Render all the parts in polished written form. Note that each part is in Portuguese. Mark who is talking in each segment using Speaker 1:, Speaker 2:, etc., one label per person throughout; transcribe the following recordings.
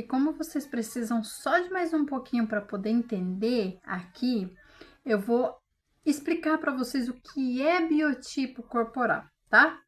Speaker 1: E como vocês precisam só de mais um pouquinho para poder entender aqui, eu vou explicar para vocês o que é biotipo corporal, tá?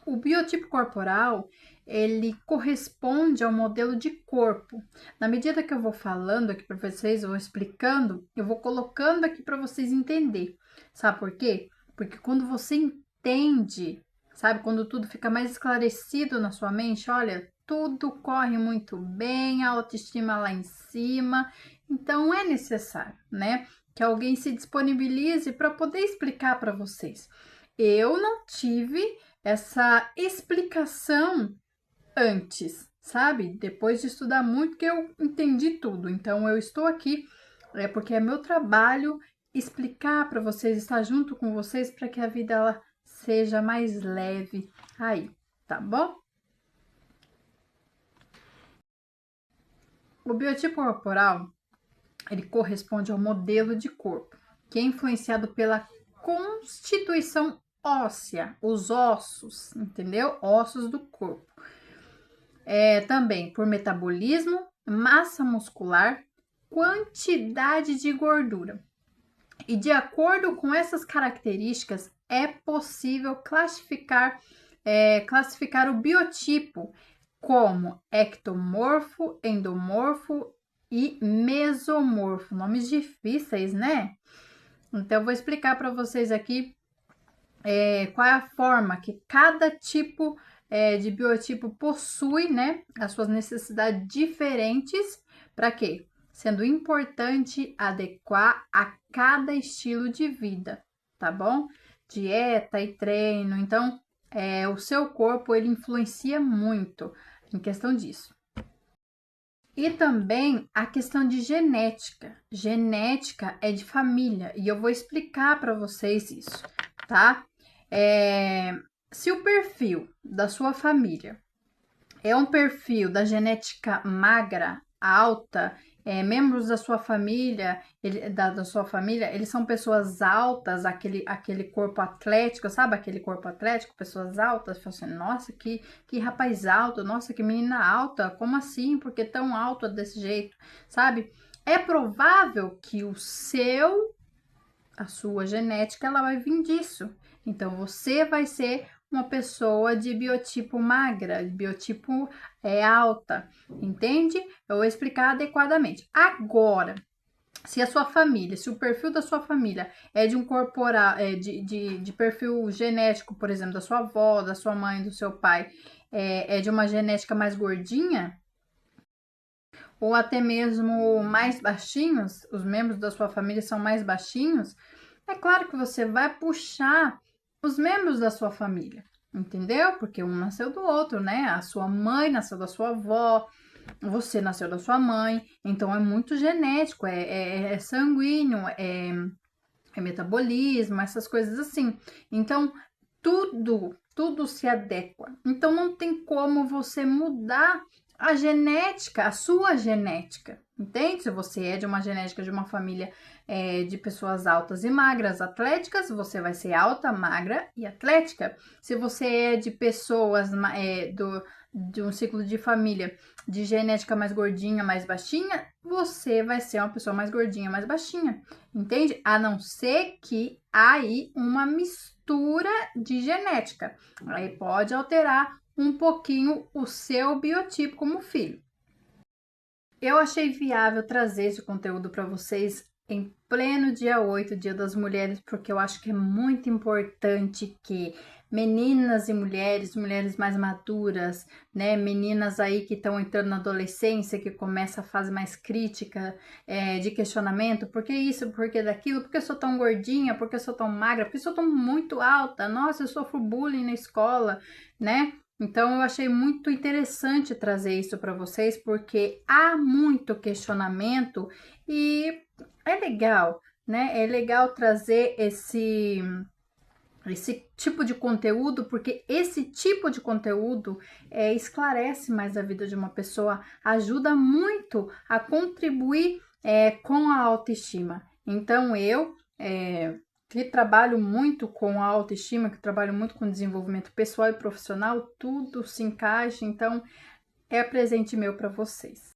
Speaker 1: O biotipo corporal, ele corresponde ao modelo de corpo. Na medida que eu vou falando aqui para vocês, eu vou explicando, eu vou colocando aqui para vocês entender. Sabe por quê? Porque quando você entende, sabe, quando tudo fica mais esclarecido na sua mente, olha, tudo corre muito bem, a autoestima lá em cima. Então é necessário, né, que alguém se disponibilize para poder explicar para vocês. Eu não tive essa explicação antes, sabe? Depois de estudar muito que eu entendi tudo. Então eu estou aqui porque é meu trabalho explicar para vocês, estar junto com vocês para que a vida ela seja mais leve aí, tá bom? O biotipo corporal, ele corresponde ao modelo de corpo, que é influenciado pela constituição óssea, os ossos, entendeu? Ossos do corpo. Também por metabolismo, massa muscular, quantidade de gordura. E de acordo com essas características, é possível classificar o biotipo como ectomorfo, endomorfo e mesomorfo. Nomes difíceis, né? Então, eu vou explicar para vocês aqui qual é a forma que cada tipo de biotipo possui, né? As suas necessidades diferentes. Para quê? Sendo importante adequar a cada estilo de vida, tá bom? Dieta e treino. Então, o seu corpo, ele influencia muito em questão disso. E também a questão de genética. Genética é de família e eu vou explicar para vocês isso, tá? Se o perfil da sua família é um perfil da genética magra, alta, membros da sua família, da sua família, eles são pessoas altas, aquele corpo atlético, sabe? Aquele corpo atlético, pessoas altas, assim, nossa, que rapaz alto, nossa, que menina alta, como assim? Por que tão alto desse jeito, sabe? É provável que a sua genética, ela vai vir disso. Então, você vai ser uma pessoa de biotipo magra, de biotipo alta, entende? Eu vou explicar adequadamente. Agora, se a sua família, se o perfil da sua família é de um corporal, de perfil genético, por exemplo, da sua avó, da sua mãe, do seu pai, é de uma genética mais gordinha, ou até mesmo mais baixinhos, os membros da sua família são mais baixinhos, é claro que você vai puxar os membros da sua família, entendeu? Porque um nasceu do outro, né? A sua mãe nasceu da sua avó, você nasceu da sua mãe, então é muito genético, é sanguíneo, é metabolismo, essas coisas assim. Então, tudo se adequa. Então, não tem como você mudar a genética, a sua genética, entende? Se você é de uma genética de uma família de pessoas altas e magras, atléticas, você vai ser alta, magra e atlética. Se você é de pessoas de um ciclo de família de genética mais gordinha, mais baixinha, você vai ser uma pessoa mais gordinha, mais baixinha, entende? A não ser que aí uma mistura de genética, aí pode alterar um pouquinho o seu biotipo como filho. Eu achei viável trazer esse conteúdo para vocês em pleno dia 8, Dia das Mulheres, porque eu acho que é muito importante que meninas e mulheres mais maduras, né, meninas aí que estão entrando na adolescência, que começa a fase mais crítica, de questionamento, por que isso, por que daquilo, por que eu sou tão gordinha, por que eu sou tão magra, por que eu sou tão muito alta, nossa, eu sofro bullying na escola, né? Então, eu achei muito interessante trazer isso para vocês, porque há muito questionamento e é legal, né? É legal trazer esse tipo de conteúdo, porque esse tipo de conteúdo esclarece mais a vida de uma pessoa, ajuda muito a contribuir com a autoestima. Então, que trabalho muito com a autoestima, que trabalho muito com desenvolvimento pessoal e profissional, tudo se encaixa, então é presente meu para vocês.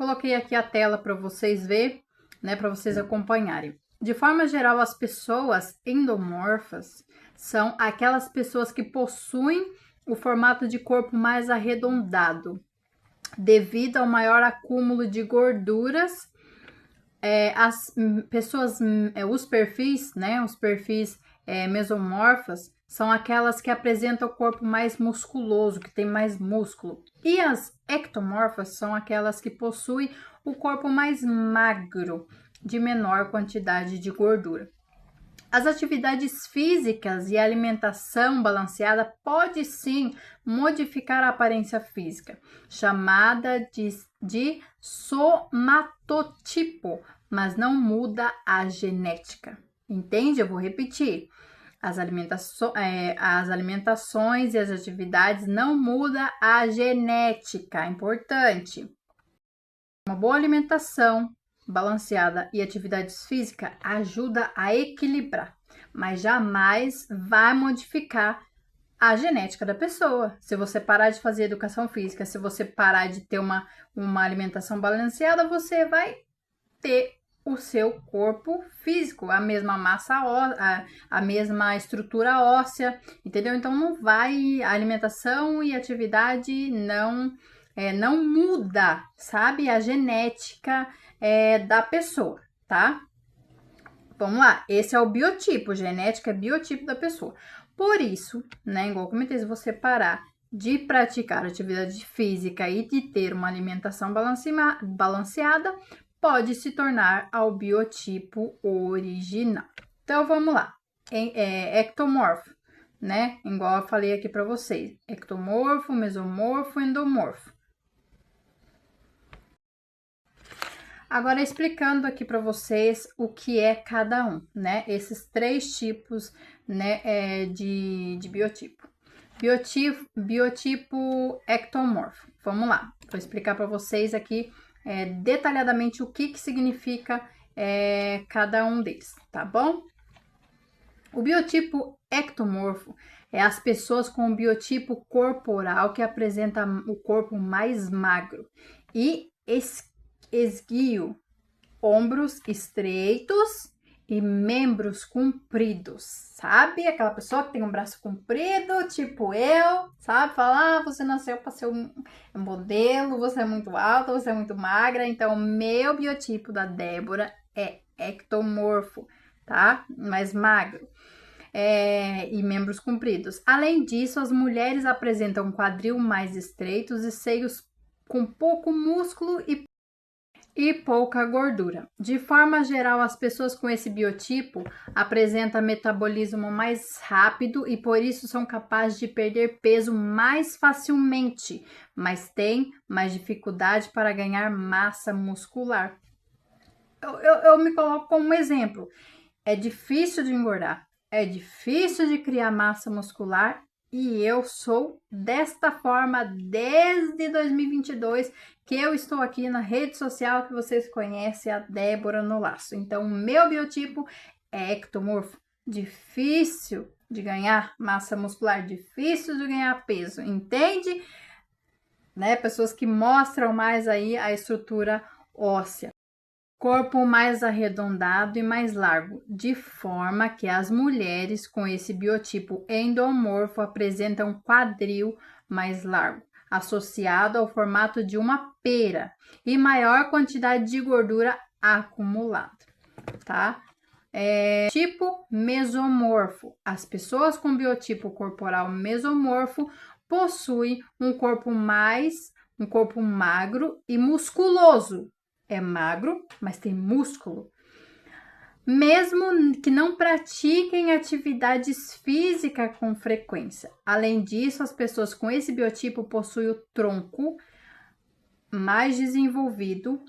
Speaker 1: Coloquei aqui a tela para vocês verem, né, para vocês acompanharem. De forma geral, as pessoas endomorfas são aquelas pessoas que possuem o formato de corpo mais arredondado, devido ao maior acúmulo de gorduras. As pessoas, os perfis, né, os perfis mesomorfas, são aquelas que apresentam o corpo mais musculoso, que tem mais músculo. E as ectomorfas são aquelas que possuem o corpo mais magro, de menor quantidade de gordura. As atividades físicas e a alimentação balanceada pode sim modificar a aparência física, chamada de somatotipo, mas não muda a genética. Entende? Eu vou repetir. As alimentações e as atividades não mudam a genética. Importante. Uma boa alimentação balanceada e atividades físicas ajuda a equilibrar, mas jamais vai modificar a genética da pessoa. Se você parar de fazer educação física, se você parar de ter uma alimentação balanceada, você vai ter o seu corpo físico, a mesma massa óssea, a mesma estrutura óssea, entendeu? Então não vai, a alimentação e atividade não muda, sabe? A genética da pessoa, tá? Vamos lá, esse é o biotipo, genética é biotipo da pessoa. Por isso, né, igual eu comentei, se você parar de praticar atividade física e de ter uma alimentação balanceada, pode se tornar ao biotipo original. Então, vamos lá. Ectomorfo, né? Igual eu falei aqui para vocês. Ectomorfo, mesomorfo, endomorfo. Agora, explicando aqui para vocês o que é cada um, né? Esses três tipos, né, de biotipo. Biotipo ectomorfo. Vamos lá, vou explicar para vocês aqui detalhadamente o que significa cada um deles, tá bom? O biotipo ectomorfo é as pessoas com o biotipo corporal que apresenta o corpo mais magro e esguio, ombros estreitos e membros compridos, sabe? Aquela pessoa que tem um braço comprido, tipo eu, sabe? Fala, você nasceu para ser um modelo, você é muito alta, você é muito magra. Então, meu biotipo da Débora é ectomorfo, tá? Mais magro. E membros compridos. Além disso, as mulheres apresentam quadril mais estreitos e seios com pouco músculo e pouca gordura. De forma geral, as pessoas com esse biotipo apresentam metabolismo mais rápido e por isso são capazes de perder peso mais facilmente, mas têm mais dificuldade para ganhar massa muscular. Eu me coloco como um exemplo. É difícil de engordar, é difícil de criar massa muscular e eu sou desta forma desde 2022 que eu estou aqui na rede social que vocês conhecem, a Débora no Laço. Então, meu biotipo é ectomorfo, difícil de ganhar massa muscular, difícil de ganhar peso, entende? Né? Pessoas que mostram mais aí a estrutura óssea. Corpo mais arredondado e mais largo, de forma que as mulheres com esse biotipo endomorfo apresentam quadril mais largo, associado ao formato de uma pera e maior quantidade de gordura acumulada, tá? Tipo mesomorfo. As pessoas com biotipo corporal mesomorfo possuem um corpo magro e musculoso. É magro, mas tem músculo. Mesmo que não pratiquem atividades físicas com frequência. Além disso, as pessoas com esse biotipo possuem o tronco mais desenvolvido,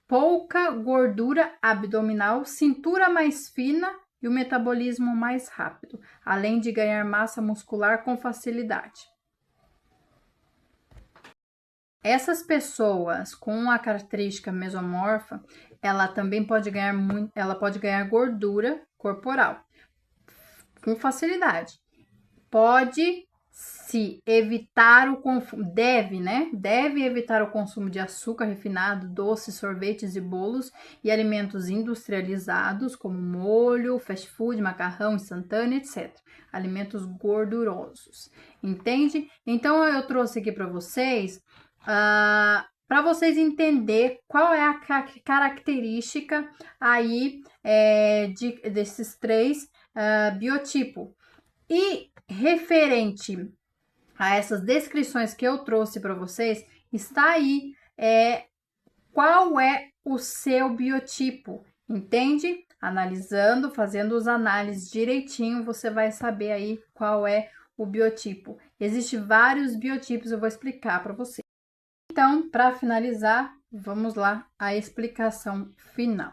Speaker 1: pouca gordura abdominal, cintura mais fina e o metabolismo mais rápido, além de ganhar massa muscular com facilidade. Essas pessoas com a característica mesomorfa, ela também pode ganhar gordura corporal com facilidade. Pode se evitar o consumo, deve, né? Deve evitar o consumo de açúcar refinado, doces, sorvetes e bolos e alimentos industrializados, como molho, fast food, macarrão instantâneo, etc. Alimentos gordurosos, entende? Então eu trouxe aqui para vocês, para vocês entender qual é a característica aí desses três biotipos. E referente a essas descrições que eu trouxe para vocês, está aí qual é o seu biotipo, entende? Analisando, fazendo os análises direitinho, você vai saber aí qual é o biotipo. Existem vários biotipos, eu vou explicar para você. Então, para finalizar, vamos lá a explicação final.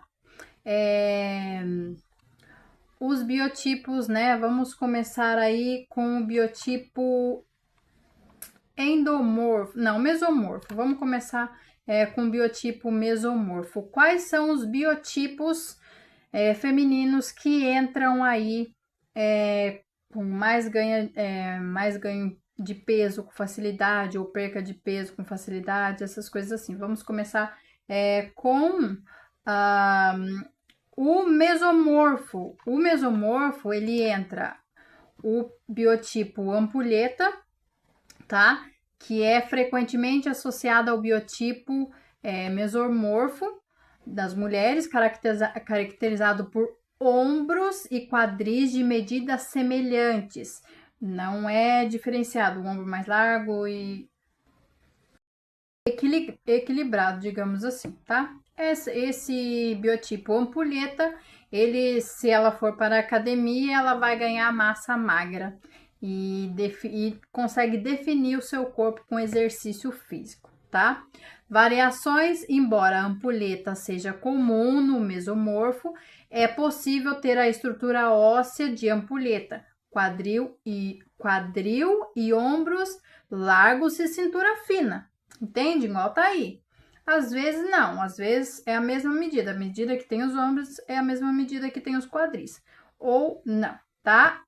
Speaker 1: Os biotipos, né? Vamos começar aí com o biotipo endomorfo, não, mesomorfo. Vamos começar com o biotipo mesomorfo. Quais são os biotipos femininos que entram aí com mais ganho de peso com facilidade ou perca de peso com facilidade, essas coisas assim. Vamos começar com o mesomorfo. O mesomorfo, ele entra o biotipo ampulheta, tá? Que é frequentemente associado ao biotipo mesomorfo das mulheres, caracterizado por ombros e quadris de medidas semelhantes. Não é diferenciado, o ombro mais largo e equilibrado, digamos assim, tá? Esse biotipo ampulheta, se ela for para a academia, ela vai ganhar massa magra e consegue definir o seu corpo com exercício físico, tá? Variações, embora a ampulheta seja comum no mesomorfo, é possível ter a estrutura óssea de ampulheta, quadril e ombros largos e cintura fina. Entende? Igual tá aí. Às vezes não, às vezes é a mesma medida. A medida que tem os ombros é a mesma medida que tem os quadris. Ou não, tá?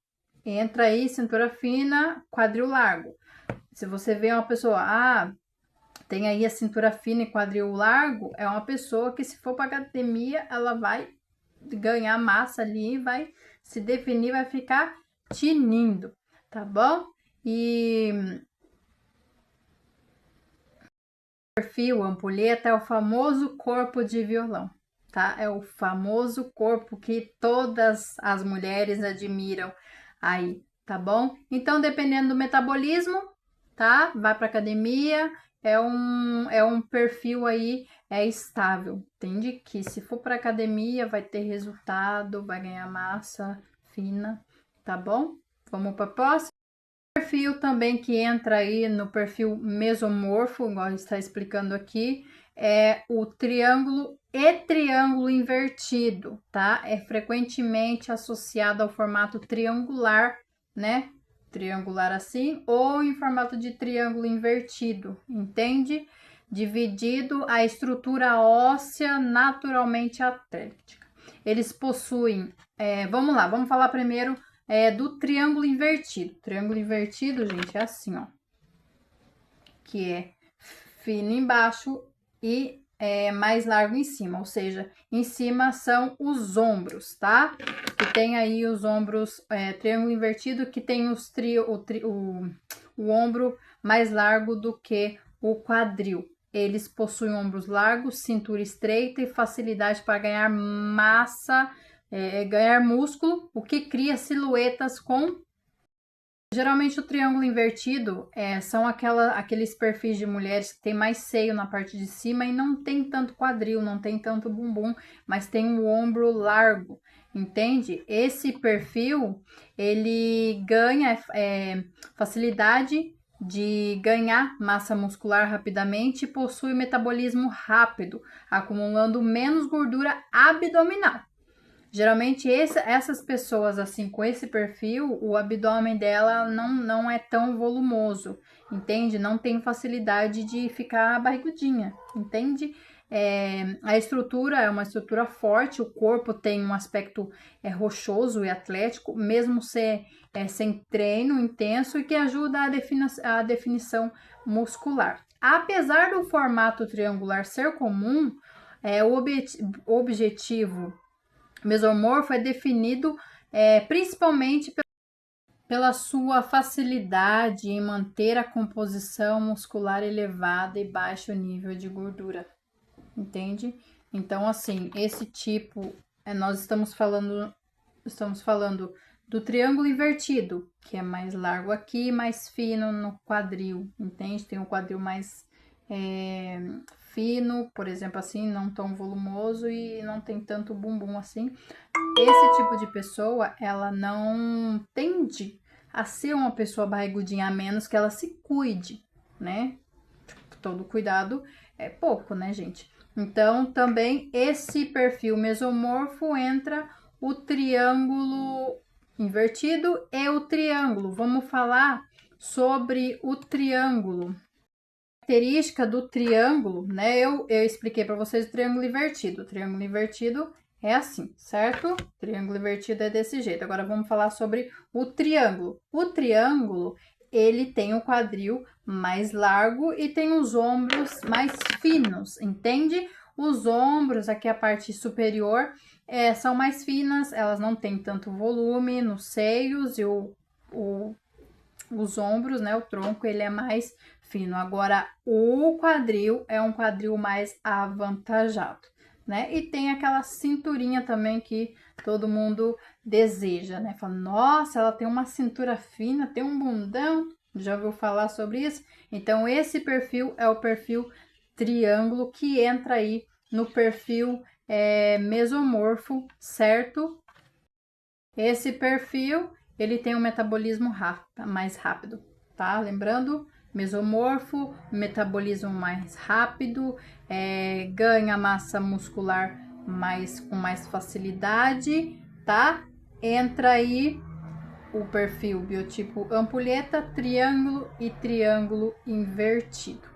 Speaker 1: Entra aí, cintura fina, quadril largo. Se você vê uma pessoa, tem aí a cintura fina e quadril largo, é uma pessoa que se for para academia, ela vai ganhar massa ali, vai se definir, vai ficar tinindo, tá bom? E perfil ampulheta é o famoso corpo de violão, tá? É o famoso corpo que todas as mulheres admiram aí, tá bom? Então, dependendo do metabolismo, tá? Vai para academia, é um perfil aí estável, entende? Que se for para academia vai ter resultado, vai ganhar massa fina, tá bom? Vamos para a próxima. Perfil também que entra aí no perfil mesomorfo, igual está explicando aqui, é o triângulo e triângulo invertido, tá? É frequentemente associado ao formato triangular, né? Triangular assim, ou em formato de triângulo invertido, entende? Dividido a estrutura óssea naturalmente atlética. Eles possuem, vamos lá, vamos falar primeiro do triângulo invertido. Triângulo invertido, gente, é assim, ó. Que é fino embaixo e mais largo em cima. Ou seja, em cima são os ombros, tá? Que tem aí os ombros, triângulo invertido, que tem o ombro mais largo do que o quadril. Eles possuem ombros largos, cintura estreita e facilidade para ganhar massa, ganhar músculo, o que cria silhuetas com... Geralmente o triângulo invertido são aqueles perfis de mulheres que tem mais seio na parte de cima e não tem tanto quadril, não tem tanto bumbum, mas tem um ombro largo, entende? Esse perfil, ele ganha facilidade de ganhar massa muscular rapidamente e possui metabolismo rápido, acumulando menos gordura abdominal. Geralmente essas pessoas assim com esse perfil, o abdômen dela não é tão volumoso, entende? Não tem facilidade de ficar barrigudinha, entende? A estrutura é uma estrutura forte, o corpo tem um aspecto rochoso e atlético, mesmo sem treino intenso, e que ajuda a definição muscular. Apesar do formato triangular ser comum, o objetivo mesomorfo é definido principalmente pela sua facilidade em manter a composição muscular elevada e baixo nível de gordura, entende? Então, assim, esse tipo, nós estamos falando do triângulo invertido, que é mais largo aqui, mais fino no quadril, entende? Tem um quadril mais fino, por exemplo, assim, não tão volumoso e não tem tanto bumbum assim. Esse tipo de pessoa, ela não tende a ser uma pessoa barrigudinha, a menos que ela se cuide, né? Todo cuidado é pouco, né, gente? Então, também esse perfil mesomorfo entra o triângulo invertido e o triângulo. Vamos falar sobre o triângulo. A característica do triângulo, né? Eu expliquei para vocês o triângulo invertido. O triângulo invertido é assim, certo? O triângulo invertido é desse jeito. Agora vamos falar sobre o triângulo. O triângulo, ele tem o quadril mais largo e tem os ombros mais finos, entende? Os ombros, aqui a parte superior, são mais finas, elas não têm tanto volume nos seios e os ombros, né? O tronco, ele é mais fino. Agora, o quadril é um quadril mais avantajado, né? E tem aquela cinturinha também que todo mundo deseja, né? Fala, nossa, ela tem uma cintura fina, tem um bundão. Já ouviu falar sobre isso? Então, esse perfil é o perfil triângulo que entra aí no perfil mesomorfo, certo? Esse perfil, ele tem um metabolismo mais rápido, tá? Lembrando, mesomorfo, metabolismo mais rápido, ganha massa muscular com mais facilidade, tá? Entra aí o perfil biotipo ampulheta, triângulo e triângulo invertido.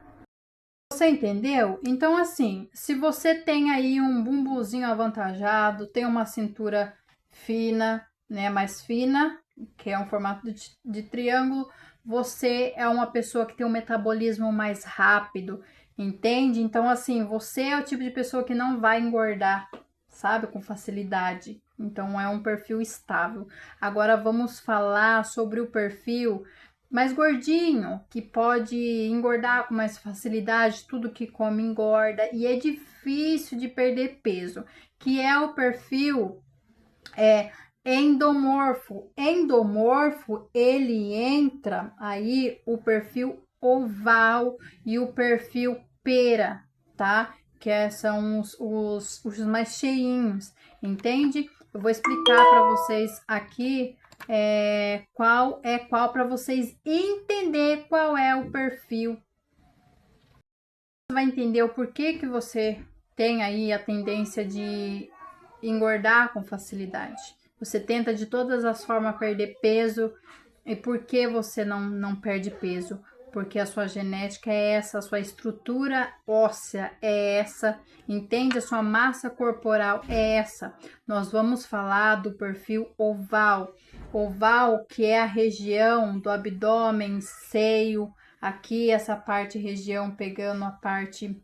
Speaker 1: Você entendeu? Então, assim, se você tem aí um bumbuzinho avantajado, tem uma cintura fina, né, mais fina, que é um formato de triângulo, você é uma pessoa que tem um metabolismo mais rápido, entende? Então, assim, você é o tipo de pessoa que não vai engordar, sabe, com facilidade. Então, é um perfil estável. Agora, vamos falar sobre o perfil mais gordinho, que pode engordar com mais facilidade, tudo que come engorda e é difícil de perder peso, que é o perfil endomorfo. Endomorfo, ele entra aí o perfil oval e o perfil pera, tá? Que são os mais cheinhos, entende? Eu vou explicar para vocês aqui qual é qual para vocês entender qual é o perfil. Você vai entender o porquê que você tem aí a tendência de engordar com facilidade. Você tenta de todas as formas perder peso. E por que você não perde peso? Porque a sua genética é essa, a sua estrutura óssea é essa, entende? A sua massa corporal é essa. Nós vamos falar do perfil oval. Oval, que é a região do abdômen, seio, aqui essa parte, região pegando a parte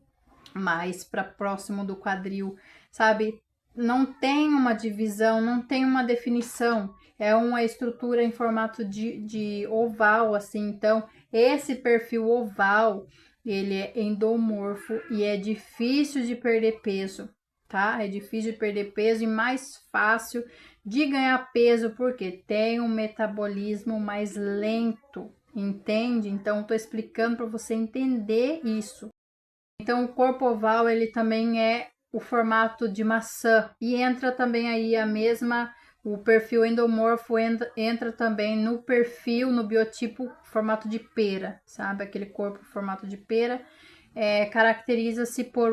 Speaker 1: mais para próximo do quadril, sabe? Não tem uma divisão, não tem uma definição. É uma estrutura em formato de oval, assim. Então, esse perfil oval, ele é endomorfo e é difícil de perder peso, tá? É difícil de perder peso e mais fácil de ganhar peso, porque tem um metabolismo mais lento, entende? Então, tô explicando para você entender isso. Então, o corpo oval, ele também é o formato de maçã e entra também aí o perfil endomorfo entra também no perfil, no biotipo formato de pera, sabe? Aquele corpo formato de pera caracteriza-se por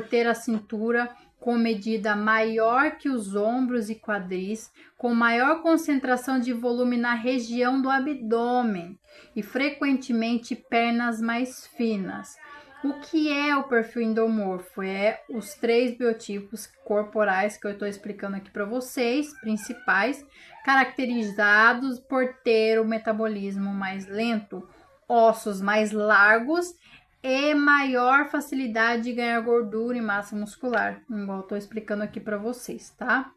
Speaker 1: ter a cintura com medida maior que os ombros e quadris, com maior concentração de volume na região do abdômen e frequentemente pernas mais finas. O que é o perfil endomorfo? É os 3 biotipos corporais que eu estou explicando aqui para vocês, principais, caracterizados por ter o metabolismo mais lento, ossos mais largos e maior facilidade de ganhar gordura e massa muscular, igual eu estou explicando aqui para vocês, tá?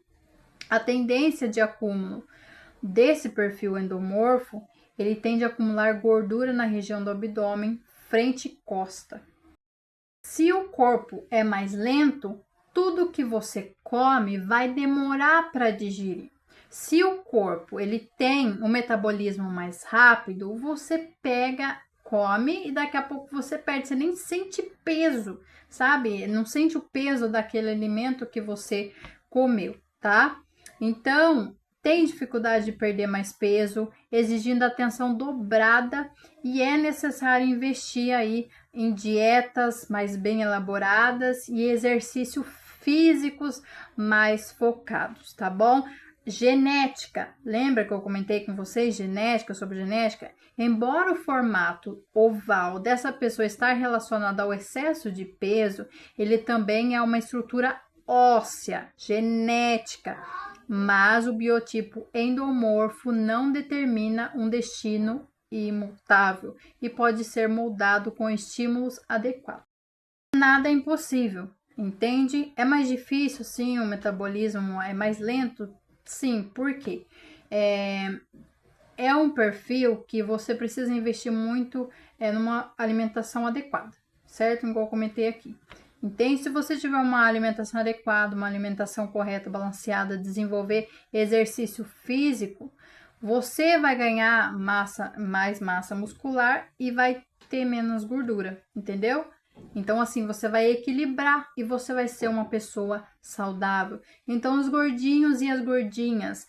Speaker 1: A tendência de acúmulo desse perfil endomorfo, ele tende a acumular gordura na região do abdômen, frente e costa. Se o corpo é mais lento, tudo que você come vai demorar para digerir. Se o corpo ele tem um metabolismo mais rápido, você pega, come e daqui a pouco você perde, você nem sente peso, sabe? Não sente o peso daquele alimento que você comeu, tá? Então, tem dificuldade de perder mais peso, exigindo atenção dobrada e é necessário investir aí em dietas mais bem elaboradas e exercícios físicos mais focados, tá bom? Genética, lembra que eu comentei com vocês sobre genética? Embora o formato oval dessa pessoa estar relacionado ao excesso de peso, ele também é uma estrutura óssea, genética, mas o biotipo endomorfo não determina um destino imutável e pode ser moldado com estímulos adequados. Nada é impossível, entende? É mais difícil, sim, o metabolismo é mais lento, sim, porque é um perfil que você precisa investir muito numa alimentação adequada, certo? Igual eu comentei aqui. Entende? Se você tiver uma alimentação adequada, uma alimentação correta, balanceada, desenvolver exercício físico, você vai ganhar mais massa muscular e vai ter menos gordura, entendeu? Então, assim, você vai equilibrar e você vai ser uma pessoa saudável. Então, os gordinhos e as gordinhas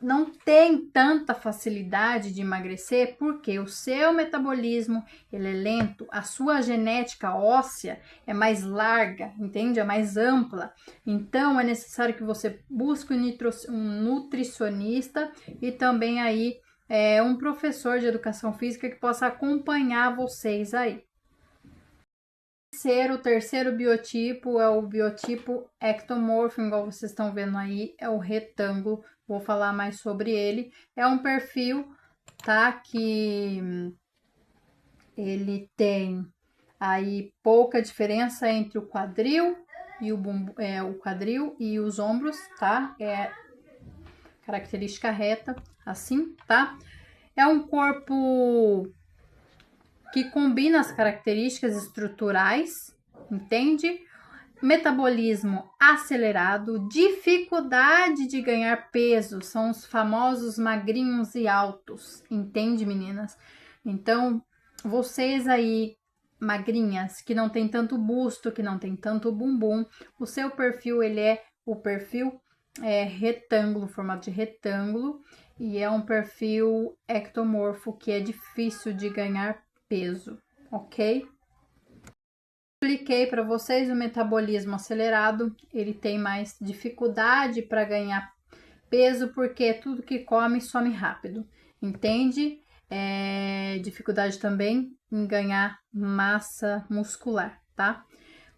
Speaker 1: não tem tanta facilidade de emagrecer porque o seu metabolismo ele é lento, a sua genética óssea é mais larga, entende? É mais ampla. Então é necessário que você busque um nutricionista e também aí um professor de educação física que possa acompanhar vocês aí. O terceiro biotipo é o biotipo ectomorfo, igual vocês estão vendo aí, é o retângulo. Vou falar mais sobre ele. É um perfil, tá? Que ele tem aí pouca diferença entre o quadril e o quadril e os ombros, tá? É característica reta, assim, tá? É um corpo que combina as características estruturais, entende? Metabolismo acelerado, dificuldade de ganhar peso, são os famosos magrinhos e altos, entende, meninas? Então, vocês aí, magrinhas, que não tem tanto busto, que não tem tanto bumbum, o seu perfil, ele é o perfil retângulo, formato de retângulo, e é um perfil ectomorfo, que é difícil de ganhar peso, ok? Expliquei para vocês o metabolismo acelerado, ele tem mais dificuldade para ganhar peso porque tudo que come some rápido, entende? Dificuldade também em ganhar massa muscular, tá?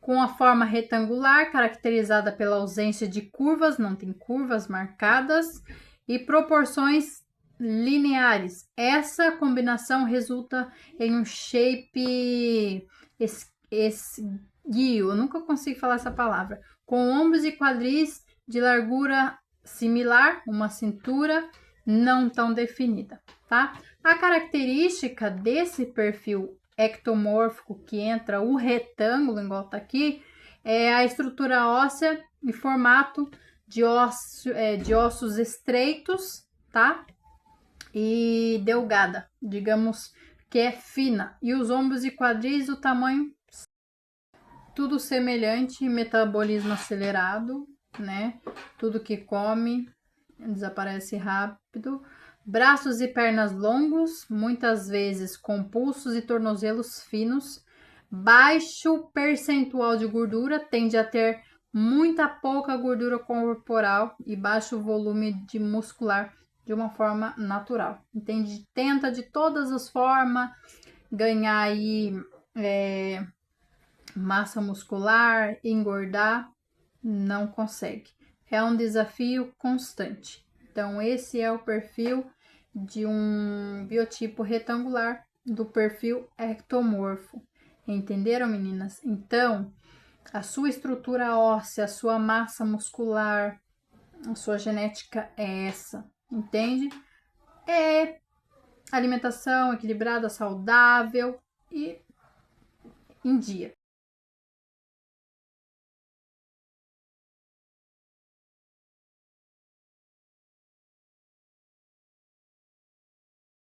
Speaker 1: Com a forma retangular, caracterizada pela ausência de curvas, não tem curvas marcadas, e proporções lineares. Essa combinação resulta em um shape esguio, eu nunca consigo falar essa palavra, com ombros e quadris de largura similar, uma cintura não tão definida, tá? A característica desse perfil ectomórfico que entra o retângulo, igual tá aqui, é a estrutura óssea em formato de ossos estreitos, tá? E delgada, digamos que é fina. E os ombros e quadris, o tamanho tudo semelhante, metabolismo acelerado, né? Tudo que come desaparece rápido. Braços e pernas longos, muitas vezes com pulsos e tornozelos finos. Baixo percentual de gordura, tende a ter pouca gordura corporal e baixo volume de muscular de uma forma natural. Entende? Tenta de todas as formas ganhar aí massa muscular, engordar, não consegue. É um desafio constante. Então, esse é o perfil de um biotipo retangular, do perfil ectomorfo. Entenderam, meninas? Então, a sua estrutura óssea, a sua massa muscular, a sua genética é essa, entende? É alimentação equilibrada, saudável e em dia.